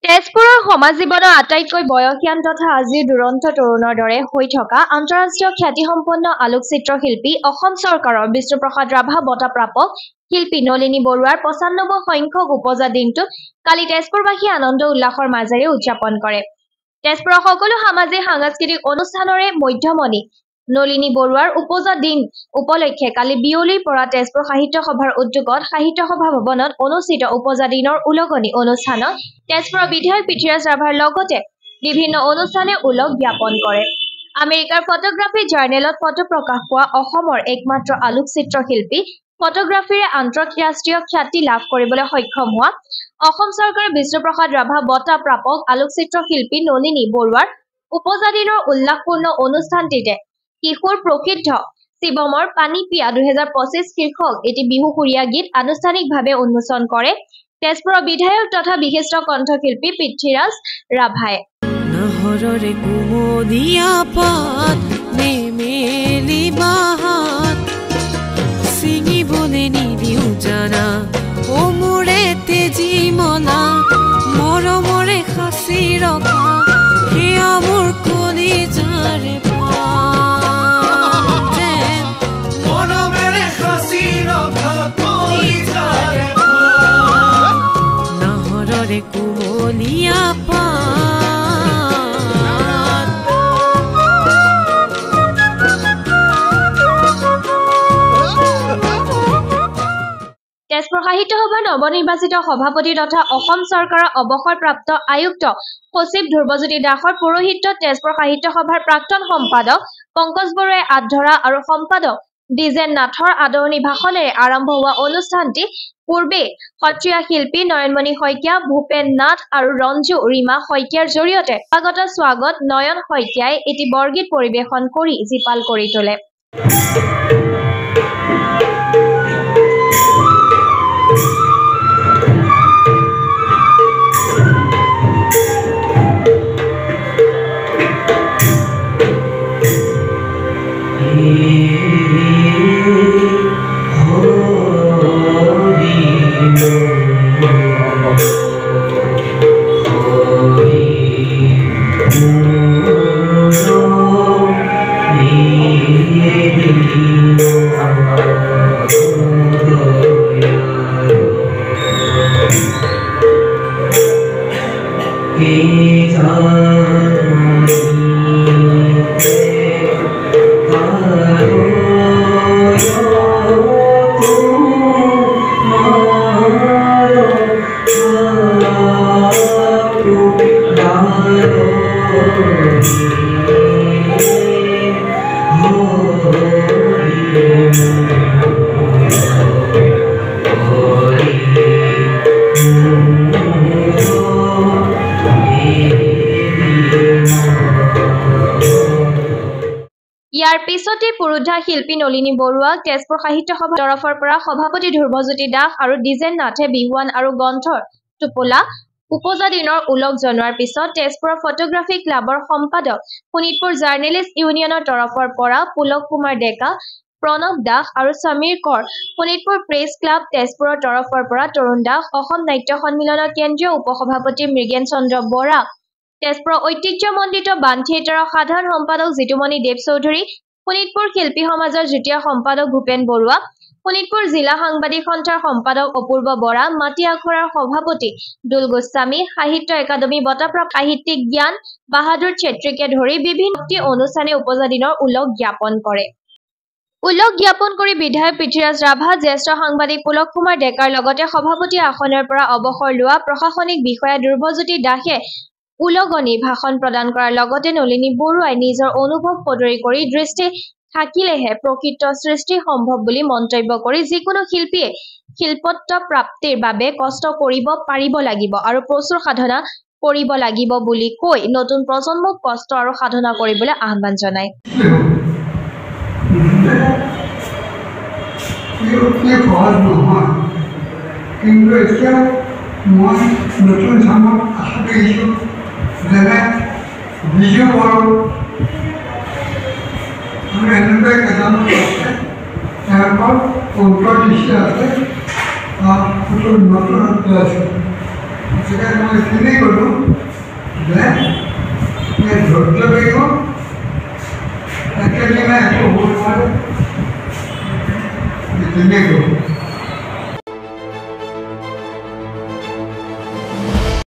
তেজপুৰৰ সমাজ জীৱনৰ আটাইতকৈ বয়সীয়ান তথা আজিৰ দুৰন্ত তৰুণৰ দৰে হৈ থকা আন্তঃৰাষ্ট্ৰীয় খ্যাতিসম্পন্ন আলোকচিত্ৰ শিল্পী অসম চৰকাৰৰ বিষ্ণুপ্ৰসাদ ৰাভা বঁটা প্ৰাপক শিল্পী নলিনী বৰুৱাৰ ৯৫ সংখ্যক উপজা দিনটো কালি তেজপুৰবাসী আনন্দ উল্লাসৰ মাজেৰে উদযাপন কৰে। তেজপুৰৰ সকলো সামাজিক সাংস্কৃতিক অনুষ্ঠানৰে মধ্যমণি নলিনী বৰুৱাৰ উপজা দিন উপলক্ষে কালি বিয়লিৰ পৰা তেজপুৰ সাহিত্য সভাৰ উদ্যোগত সাহিত্য সভা ভৱনত অনুষ্ঠিত উপজা দিনৰ উলগনি অনুষ্ঠানত তেজপুৰৰ বিধায়ক পৃথ্বীৰাজ ৰাভাৰ লগতে বিভিন্ন অনুষ্ঠানে উলগ জ্ঞাপন কৰে। আমেৰিকাৰ ফটোগ্ৰাফী জাৰ্নেলত ফটো প্ৰকাশ পোৱা অসমৰ একমাত্ৰ আলোকচিত্ৰ শিল্পী ফটোগ্ৰাফীৰে আন্তঃৰাষ্ট্ৰীয় খ্যাতি লাভ কৰিবলৈ সক্ষম হোৱা অসম চৰকাৰৰ বিষ্ণুপ্ৰসাদ ৰাভা বঁটা প্ৰাপক আলোকচিত্ৰ শিল্পী নলিনী বৰুৱাৰ উপজা দিনৰ উল্লাসপূৰ্ণ অনুষ্ঠানটিতে কিশোৰ প্ৰসিদ্ধ শিৱমৰ পানী পিয়া 2025 শীৰ্ষক এটি বিহুসুৰীয়া গীত আনুষ্ঠানিকভাৱে উন্মোচন কৰে তেজপুৰৰ বিধায়ক তথা বিশিষ্ট কণ্ঠশিল্পী পৃথ্বীৰাজ ৰাভাই। নহৰৰে কুমলীয়া পাত নেমেলি বাহাত ছিঙিবলৈ নিদিওঁ জানা অ মোৰে তেজী মনা মৰমৰে সাঁচি ৰখা সেয়া মোৰ কলিজাৰে কুমলীয়া পাত। তেজপুৰ সাহিত্য সভাৰ নৱনিৰ্বাচিত সভাপতি তথা অসম চৰকাৰৰ অৱসৰপ্ৰাপ্ত আয়ুক্ত সচিব ধ্ৰুৱজ্যোতি দাসৰ পৌৰোহিত্যত তেজপুৰ সাহিত্য সভাৰ প্ৰাক্তন সম্পাদক পংকজ বৰুৱাই আঁত ধৰা আৰু সম্পাদক দ্বিজেন নাথৰ আদৰণি ভাষণেৰে আৰম্ভ হোৱা অনুষ্ঠানটি পূৰ্বে সত্ৰীয়া শিল্পী নয়নমণি শইকীয়া, ভূপেন নাথ আৰু ৰঞ্জু ৰীমা শইকীয়াৰ জৰিয়তে স্বাগত নয়ন শইকীয়াই এটি বৰগীত পৰিৱেশন কৰি জীপাল কৰি তোলে। ইয়াৰ পিছতে পুৰুধা শিল্পী নলিনী বৰুৱাক তেজপুৰ সাহিত্য সভাৰ তৰফৰ পৰা সভাপতি ধ্ৰুৱজ্যোতি দাস আৰু দ্বিজেন নাথে বিহুৱান আৰু গ্ৰন্থৰ টোপোলা উপজা দিনৰ উলগ জনোৱাৰ পিছত তেজপুৰৰ ফটোগ্ৰাফী ক্লাবৰ সম্পাদক শোণিতপুৰ জাৰ্নেলিষ্ট ইউনিয়নৰ তৰফৰ পৰা পুলক কুমাৰ ডেকা, প্ৰণৱ দাস আৰু সমীৰ কৰ, শোণিতপুৰ প্ৰেছ ক্লাব তেজপুৰৰ তৰফৰ পৰা তৰুণ দাস, অসম নাট্য সন্মিলনৰ কেন্দ্ৰীয় উপসভাপতি মৃগেন চন্দ্ৰ বৰা, তেজপুৰৰ ঐতিহ্যমণ্ডিত বাণ থিয়েটাৰৰ সাধাৰণ সম্পাদক জিতুমণি দেৱ চৌধুৰী, শোণিতপুৰ শিল্পী সমাজৰ যুটীয়া সম্পাদক ভূপেন বৰুৱা, শোণিতপুৰ জিলা সাংবাদিক সন্থাৰ সম্পাদক অপূৰ্ব বৰা, মাটি আখৰাৰ সভাপতি দুল গোস্বামী, সাহিত্য একাডেমী বঁটাপ্ৰাপ্ত সাহিত্যিক জ্ঞান বাহাদুৰ ছেত্ৰীকে ধৰি বিভিন্ন অনুষ্ঠানে উপজা দিনৰ উলগ জ্ঞাপন কৰে। উলগ জ্ঞাপন কৰি বিধায়ক পৃথ্বীৰাজ ৰাভা, জ্যেষ্ঠ সাংবাদিক পুলক কুমাৰ ডেকাৰ লগতে সভাপতি আসনৰ পৰা অৱসৰ লোৱা প্ৰশাসনিক বিষয়া ধ্ৰুৱজ্যোতি দাসে উলগনি ভাষণ প্ৰদান কৰাৰ লগতে নলিনী বৰুৱাই নিজৰ অনুভৱ সদৰি কৰি দৃষ্টি থাকিলেহে প্ৰকৃত সৃষ্টি সম্ভৱ বুলি মন্তব্য কৰি যিকোনো শিল্পীয়ে শিল্পত্ব প্ৰাপ্তিৰ বাবে কষ্ট কৰিব পাৰিব লাগিব আৰু প্ৰচুৰ সাধনা কৰিব লাগিব বুলি কৈ নতুন প্ৰজন্মক কষ্ট আৰু সাধনা কৰিবলৈ আহ্বান জনায়। যেনে বিজু বড়ো আৰু এনেকুৱা কেইটামান আছে তেওঁলোকৰ অন্তৰ্দৃষ্টি আছে নতুনত্ব আছে গতিকে মই এইখিনি ক'লোঁ যে ধৈৰ্য লাগিব একেদিনাই একো হ'ব নোৱাৰে তেনেকৈ